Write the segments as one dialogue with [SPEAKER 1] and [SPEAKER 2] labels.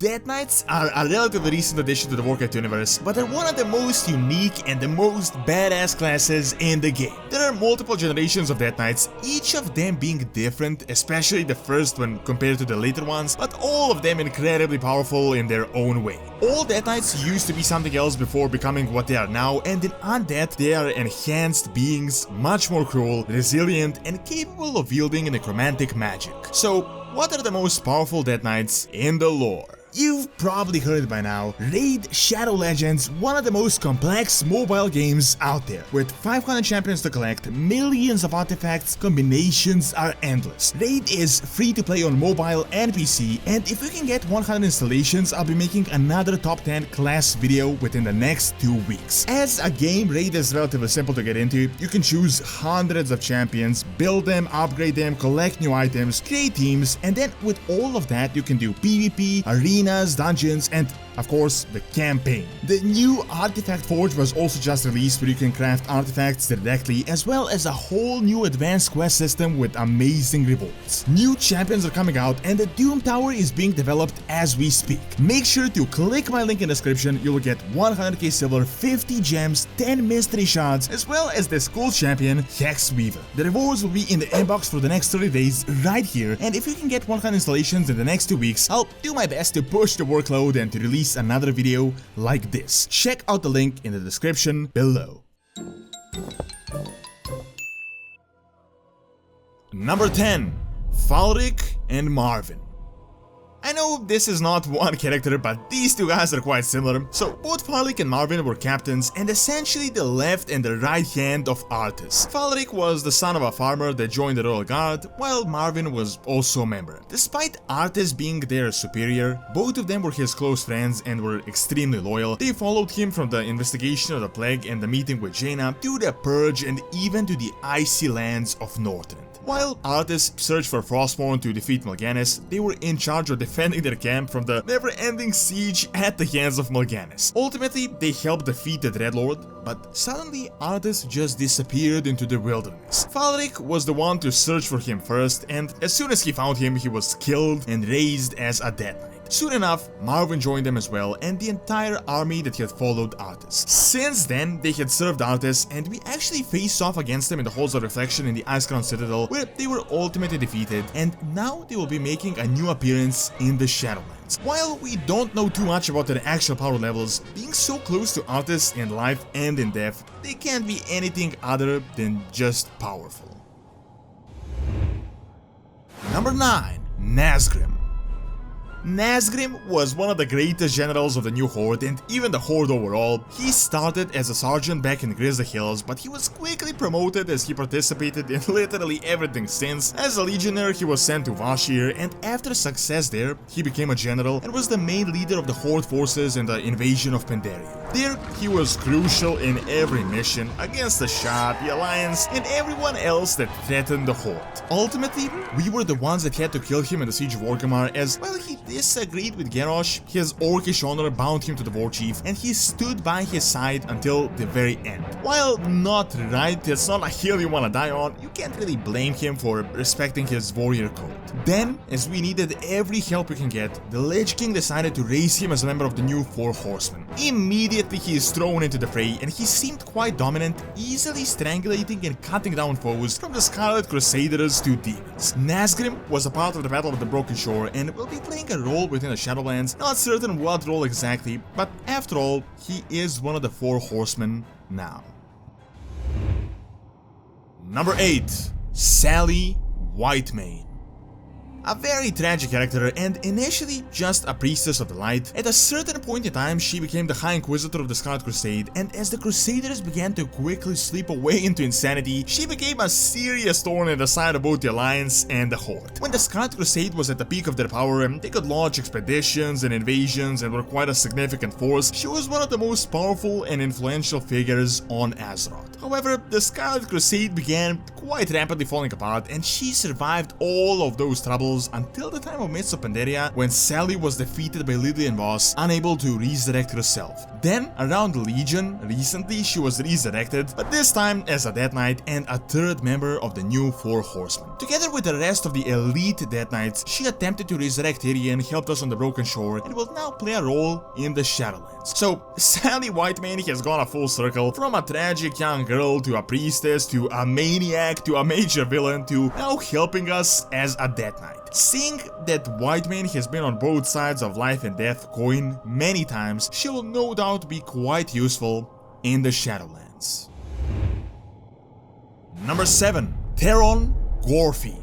[SPEAKER 1] Death Knights are a relatively recent addition to the Warcraft universe, but they're one of the most unique and the most badass classes in the game. There are multiple generations of Death Knights, each of them being different, especially the first when compared to the later ones, but all of them incredibly powerful in their own way. All Death Knights used to be something else before becoming what they are now, and in Undeath they are enhanced beings, much more cruel, resilient, and capable of wielding necromantic magic. So, what are the most powerful Death Knights in the lore? You've probably heard it by now, Raid Shadow Legends, one of the most complex mobile games out there. With 500 champions to collect, millions of artifacts, combinations are endless. Raid is free to play on mobile and PC, and if we can get 100 installations, I'll be making another top 10 class video within the next 2 weeks. As a game, Raid is relatively simple to get into. You can choose hundreds of champions, build them, upgrade them, collect new items, create teams, and then with all of that you can do PvP, arena, dungeons, and of course the campaign. The new Artifact Forge was also just released, where you can craft artifacts directly, as well as a whole new advanced quest system with amazing rewards. New champions are coming out, and the Doom Tower is being developed as we speak. Make sure to click my link in the description. You'll get 100k silver, 50 gems, 10 mystery shards, as well as this cool champion Hex Weaver. The rewards will be in the inbox for the next 30 days right here, and if you can get 100 installations in the next 2 weeks, I'll do my best to push the workload and to release another video like this. Check out the link in the description below. Number 10. Fredrick and Marvin. I know this is not one character, but these two guys are quite similar. So both Fredrick and Marvin were captains and essentially the left and the right hand of Arthas. Fredrick was the son of a farmer that joined the Royal Guard, while Marvin was also a member. Despite Arthas being their superior, both of them were his close friends and were extremely loyal. They followed him from the investigation of the plague and the meeting with Jaina to the purge and even to the icy lands of Northrend. While Arthas searched for Frostmourne to defeat Mal'Ganis, they were in charge of defending their camp from the never-ending siege at the hands of Mal'Ganis. Ultimately, they helped defeat the Dreadlord, but suddenly Arthas just disappeared into the wilderness. Fredrick was the one to search for him first, and as soon as he found him, he was killed and raised as a Death Knight. Soon enough, Marvin joined them as well, and the entire army that had followed Arthas. Since then, they had served Arthas, and we actually faced off against them in the Halls of Reflection in the Icecrown Citadel, where they were ultimately defeated, and now they will be making a new appearance in the Shadowlands. While we don't know too much about their actual power levels, being so close to Arthas in life and in death, they can't be anything other than just powerful. Number 9. Nazgrim. Nazgrim was one of the greatest generals of the New Horde and even the Horde overall. He started as a sergeant back in Grizzly Hills, but he was quickly promoted as he participated in literally everything since. As a legionnaire, he was sent to Vashir, and after success there, he became a general and was the main leader of the Horde forces in the invasion of Pandaria. There, he was crucial in every mission against the Shah, the Alliance, and everyone else that threatened the Horde. Ultimately, we were the ones that had to kill him in the Siege of Orgrimmar, as well he disagreed with Garrosh. His orcish honor bound him to the war chief, and he stood by his side until the very end. While not right, it's not a hill you wanna die on, you can't really blame him for respecting his warrior code. Then, as we needed every help we can get, the Lich King decided to raise him as a member of the new Four Horsemen. Immediately he is thrown into the fray, and he seemed quite dominant, easily strangulating and cutting down foes, from the Scarlet Crusaders to demons. Nazgrim was a part of the Battle of the Broken Shore and will be playing a role within the Shadowlands, not certain what role exactly, but after all, he is one of the Four Horsemen now. Number 8. Sally Whitemane. A very tragic character and initially just a priestess of the light. At a certain point in time, she became the High Inquisitor of the Scarlet Crusade, and as the Crusaders began to quickly slip away into insanity, she became a serious thorn in the side of both the Alliance and the Horde. When the Scarlet Crusade was at the peak of their power, they could launch expeditions and invasions and were quite a significant force, she was one of the most powerful and influential figures on Azeroth. However, the Scarlet Crusade began quite rapidly falling apart, and she survived all of those troubles until the time of Mists of Pandaria, when Sally was defeated by Lillian Voss, unable to resurrect herself. Then, around Legion, recently she was resurrected, but this time as a Death Knight and a third member of the new 4 Horsemen. Together with the rest of the elite Death Knights, she attempted to resurrect Tyrion, helped us on the Broken Shore, and will now play a role in the Shadowlands. So, sadly, Whitemane has gone a full circle, from a tragic young girl to a priestess to a maniac to a major villain to now helping us as a Death Knight. Seeing that Whitemane has been on both sides of life and death coin many times, she will no doubt be quite useful in the Shadowlands. Number 7. Teron Gorefiend.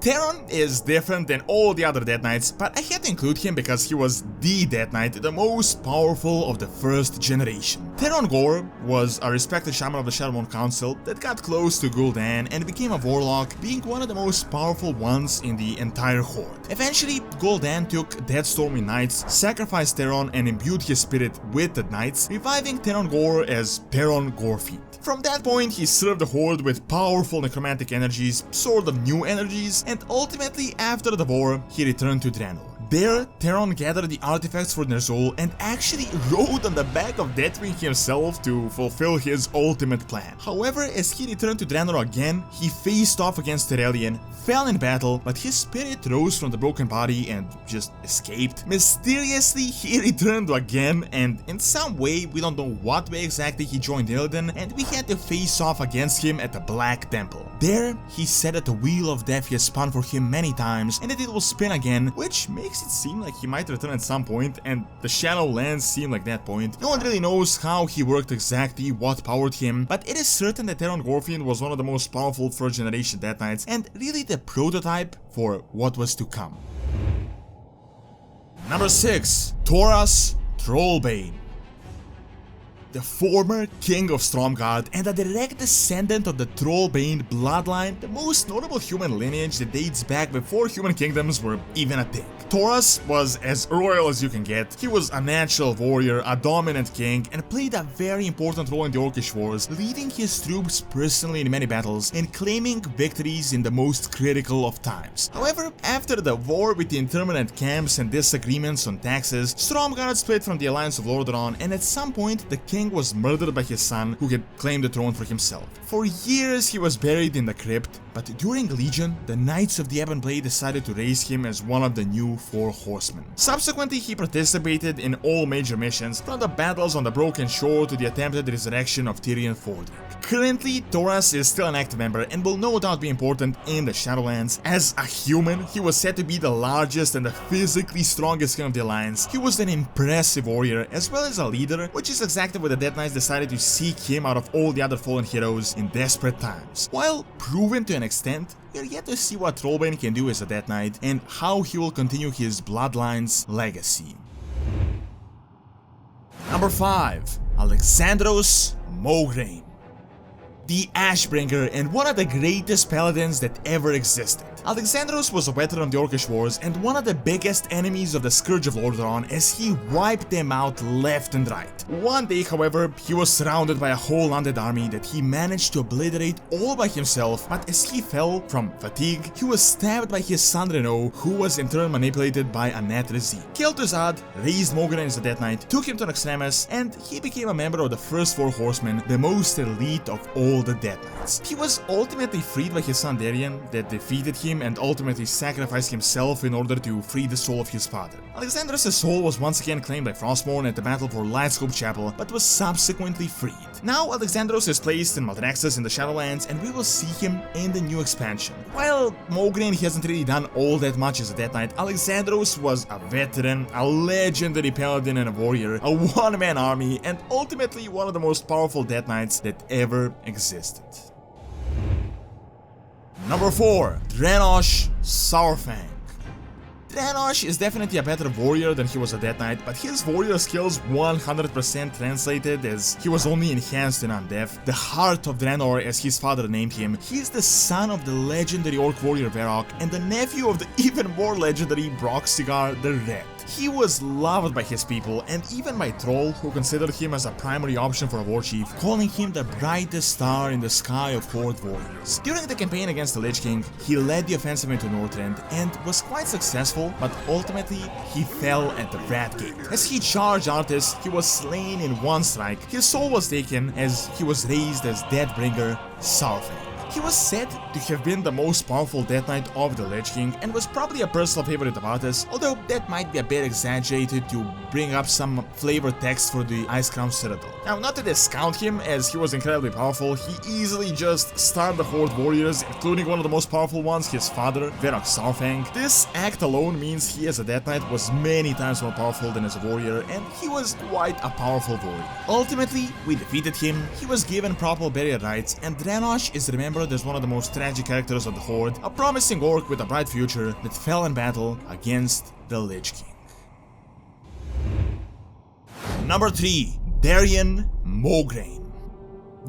[SPEAKER 1] Teron is different than all the other Death Knights, but I had to include him because he was the Death Knight, the most powerful of the first generation. Teron Gore was a respected shaman of the Shadowlands Council that got close to Gul'dan and became a warlock, being one of the most powerful ones in the entire horde. Eventually, Gul'dan took Deathstorming Knights, sacrificed Teron and imbued his spirit with the Knights, reviving Teron Gore as Teron Gorefiend. From that point, he served the Horde with powerful necromantic energies, Sword of New Energies, and ultimately, after the war, he returned to Dranosh. There, Teron gathered the artifacts for Ner'zhul and actually rode on the back of Deathwing himself to fulfill his ultimate plan. However, as he returned to Dranosh again, he faced off against Terrellian, fell in battle, but his spirit rose from the broken body and just escaped. Mysteriously, he returned again, and in some way, we don't know what way exactly he joined Illidan, and we had to face off against him at the Black Temple. There, he said that the Wheel of Death has spun for him many times, and that it will spin again, which makes it seem like he might return at some point, and the Shadowlands seem like that point. No one really knows how he worked exactly, what powered him, but it is certain that Teron Gorefiend was one of the most powerful first generation Death Knights, and really the prototype for what was to come. Number 6. Taurus Trollbane. The former king of Stromgarde and a direct descendant of the Trollbane bloodline, the most notable human lineage that dates back before human kingdoms were even a thing. Taurus was as royal as you can get. He was a natural warrior, a dominant king, and played a very important role in the Orcish Wars, leading his troops personally in many battles and claiming victories in the most critical of times. However, after the war with the intermittent camps and disagreements on taxes, Stromgarde split from the Alliance of Lordaeron, and at some point the king was murdered by his son, who had claimed the throne for himself. For years he was buried in the crypt, but during Legion, the Knights of the Ebon Blade decided to raise him as one of the new 4 Horsemen. Subsequently, he participated in all major missions, from the battles on the Broken Shore to the attempted resurrection of Tyrion Fredrick. Currently, Taurus is still an active member and will no doubt be important in the Shadowlands. As a human, he was said to be the largest and the physically strongest king of the Alliance. He was an impressive warrior as well as a leader, which is exactly why the Death Knights decided to seek him out of all the other fallen heroes in desperate times. While proven to an extent, we are yet to see what Trollbane can do as a Death Knight and how he will continue his bloodline's legacy. Number 5. Alexandros Mograine. The Ashbringer and one of the greatest paladins that ever existed. Alexandros was a veteran of the Orcish Wars and one of the biggest enemies of the Scourge of Lordaeron as he wiped them out left and right. One day, however, he was surrounded by a whole undead army that he managed to obliterate all by himself, but as he fell from fatigue, he was stabbed by his son Renaud, who was in turn manipulated by Annette Rezine. Kel'Thuzad raised Mograine as a Death Knight, took him to Naxxramas, and he became a member of the first 4 Horsemen, the most elite of all the Death Knights. He was ultimately freed by his son Darian, that defeated him and ultimately sacrificed himself in order to free the soul of his father. Alexandros' soul was once again claimed by Frostmourne at the battle for Lightscope Chapel, but was subsequently freed. Now Alexandros is placed in Maldraxxus in the Shadowlands, and we will see him in the new expansion. While Mograine hasn't really done all that much as a Death Knight, Alexandros was a veteran, a legendary paladin and a warrior, a one-man army, and ultimately one of the most powerful Death Knights that ever existed. Number 4. Dranosh Saurfang. Dranosh is definitely a better warrior than he was a Death Knight, but his warrior skills 100% translated as he was only enhanced in Undeath. The Heart of Draenor, as his father named him, he is the son of the legendary Orc warrior Varrock and the nephew of the even more legendary Broxigar the Red. He was loved by his people and even by Troll, who considered him as a primary option for a war chief, calling him the brightest star in the sky of Horde warriors. During the campaign against the Lich King, he led the offensive into Northrend and was quite successful, but ultimately he fell at the Rat Gate. As he charged Arthas, he was slain in one strike. His soul was taken as he was raised as Deathbringer Sourfang. He was said to have been the most powerful Death Knight of the Lich King and was probably a personal favorite of Arthas, although that might be a bit exaggerated to bring up some flavored text for the Icecrown Citadel. Now, not to discount him as he was incredibly powerful, he easily just starved the Horde warriors, including one of the most powerful ones, his father, Verok Sourfang. This act alone means he as a Death Knight was many times more powerful than as a warrior, and he was quite a powerful warrior. Ultimately, we defeated him, he was given proper burial rites, and Dranosh is remembered as one of the most tragic characters of the Horde, a promising orc with a bright future that fell in battle against the Lich King. Number 3. Darian Mograine.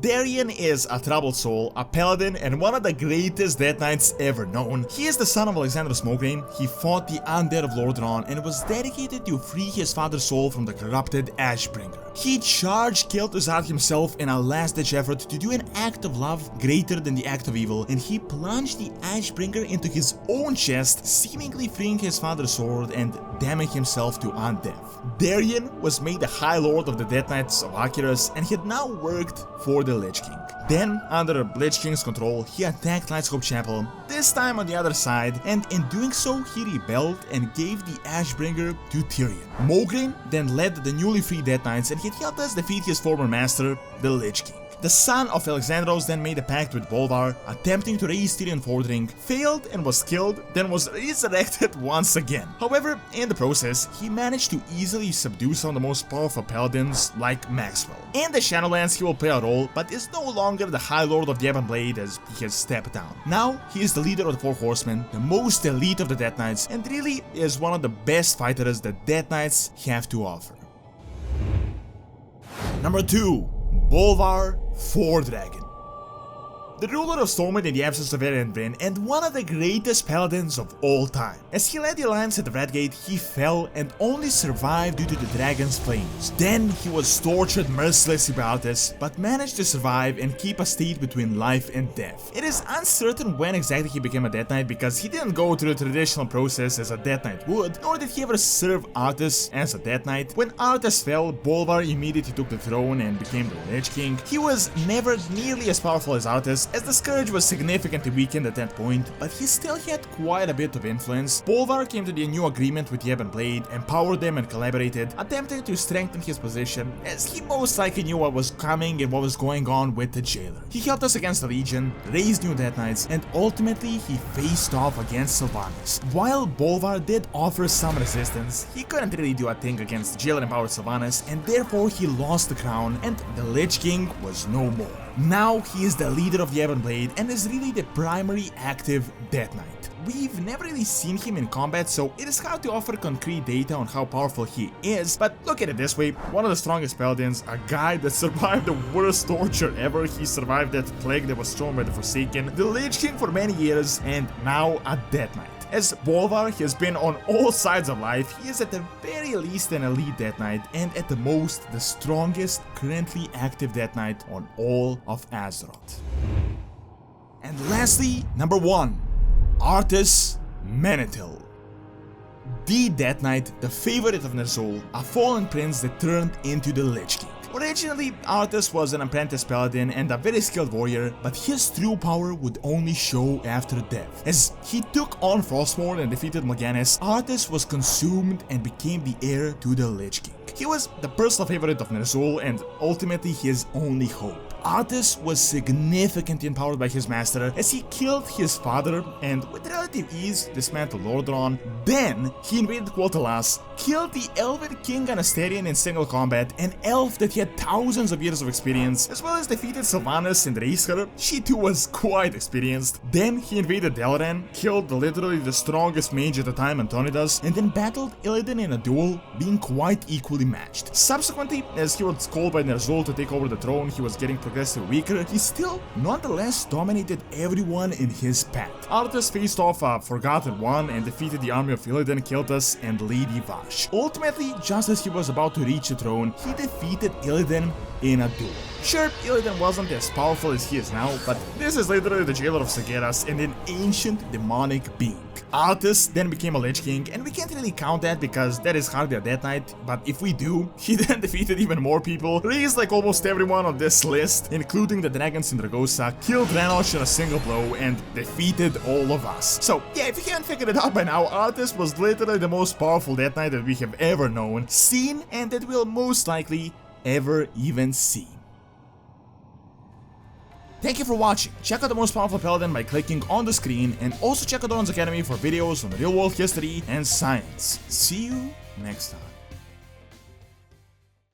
[SPEAKER 1] Darian is a troubled soul, a paladin, and one of the greatest Death Knights ever known. He is the son of Alexandra Mograine. He fought the undead of Lordaeron and was dedicated to free his father's soul from the corrupted Ashbringer. He charged Kel'Thuzad himself in a last-ditch effort to do an act of love greater than the act of evil, and he plunged the Ashbringer into his own chest, seemingly freeing his father's sword and damning himself to undeath. Darian was made the High Lord of the Death Knights of Arceus and had now worked for the Lich King. Then, under Lich King's control, he attacked Lightscope Chapel, this time on the other side, and in doing so, he rebelled and gave the Ashbringer to Tyrion. Mograine then led the newly freed Death Knights and he helped us defeat his former master, the Lich King. The son of Alexandra then made a pact with Bolvar, attempting to raise Tyrion Fordring, failed and was killed, then was resurrected once again. However, in the process, he managed to easily subdue some of the most powerful paladins like Maxwell. In the Shadowlands, he will play a role, but is no longer the High Lord of the Ebon Blade as he has stepped down. Now, he is the leader of the Four Horsemen, the most elite of the Death Knights, and really is one of the best fighters that Death Knights have to offer. Number 2. Bolvar Fordragon. The ruler of Stormwind in the absence of Eren Bryn, and one of the greatest paladins of all time. As he led the alliance at the Red Gate, he fell and only survived due to the dragon's flames. Then he was tortured mercilessly by Arthas, but managed to survive and keep a state between life and death. It is uncertain when exactly he became a Death Knight because he didn't go through the traditional process as a Death Knight would, nor did he ever serve Arthas as a Death Knight. When Arthas fell, Bolvar immediately took the throne and became the Lich King. He was never nearly as powerful as Arthas, as the Scourge was significantly weakened at that point, but he still had quite a bit of influence. Bolvar came to the new agreement with the Ebon Blade, empowered them and collaborated, attempting to strengthen his position, as he most likely knew what was coming and what was going on with the Jailer. He helped us against the Legion, raised new Death Knights, and ultimately he faced off against Sylvanas. While Bolvar did offer some resistance, he couldn't really do a thing against Jailer-empowered Sylvanas, and therefore he lost the crown, and the Lich King was no more. Now he is the leader of the Ebon Blade and is really the primary active Death Knight. We've never really seen him in combat, so it is hard to offer concrete data on how powerful he is, but look at it this way, one of the strongest paladins, a guy that survived the worst torture ever, he survived that plague that was thrown by the Forsaken, the Lich King for many years, and now a Death Knight. As Bolvar has been on all sides of life, he is at the very least an elite Death Knight, and at the most the strongest currently active Death Knight on all of Azeroth. And lastly, number 1, Arthas Menethil. The Death Knight, the favorite of Ner'zhul, a fallen prince that turned into the Lich King. Originally, Arthas was an apprentice paladin and a very skilled warrior, but his true power would only show after death. As he took on Frostmourne and defeated Morganis, Arthas was consumed and became the heir to the Lich King. He was the personal favorite of Ner'zhul and ultimately his only hope. Arthas was significantly empowered by his master as he killed his father and with relative ease dismantled Lordaeron. Then he invaded Quel'Thalas, killed the Elven King Anasterion in single combat, an elf that he had thousands of years of experience, as well as defeated Sylvanas and raised her. She too was quite experienced. Then he invaded Dalaran, killed literally the strongest mage at the time, Antonidas, and then battled Illidan in a duel, being quite equally matched. Subsequently, as he was called by Ner'zhul to take over the throne, he was getting progressively weaker, he still nonetheless dominated everyone in his path. Arthas faced off a Forgotten One and defeated the army of Illidan, Kiltas, and Lady Vash. Ultimately, just as he was about to reach the throne, he defeated Illidan in a duel. Sure, Illidan wasn't as powerful as he is now, but this is literally the jailer of Sageras and an ancient demonic being. Arthas then became a Lich King, and we can't really count that because that is hardly a Death Knight, but if we do, he then defeated even more people, raised like almost everyone on this list, including the dragons in Dragosa, killed Dranosh in a single blow, and defeated all of us. So yeah, if you haven't figured it out by now, Arthas was literally the most powerful Death Knight that we have ever known, seen, and that we'll most likely ever even see. Thank you for watching. Check out the most powerful paladin by clicking on the screen, and also check out Doran's Academy for videos on real world history and science. See you next time.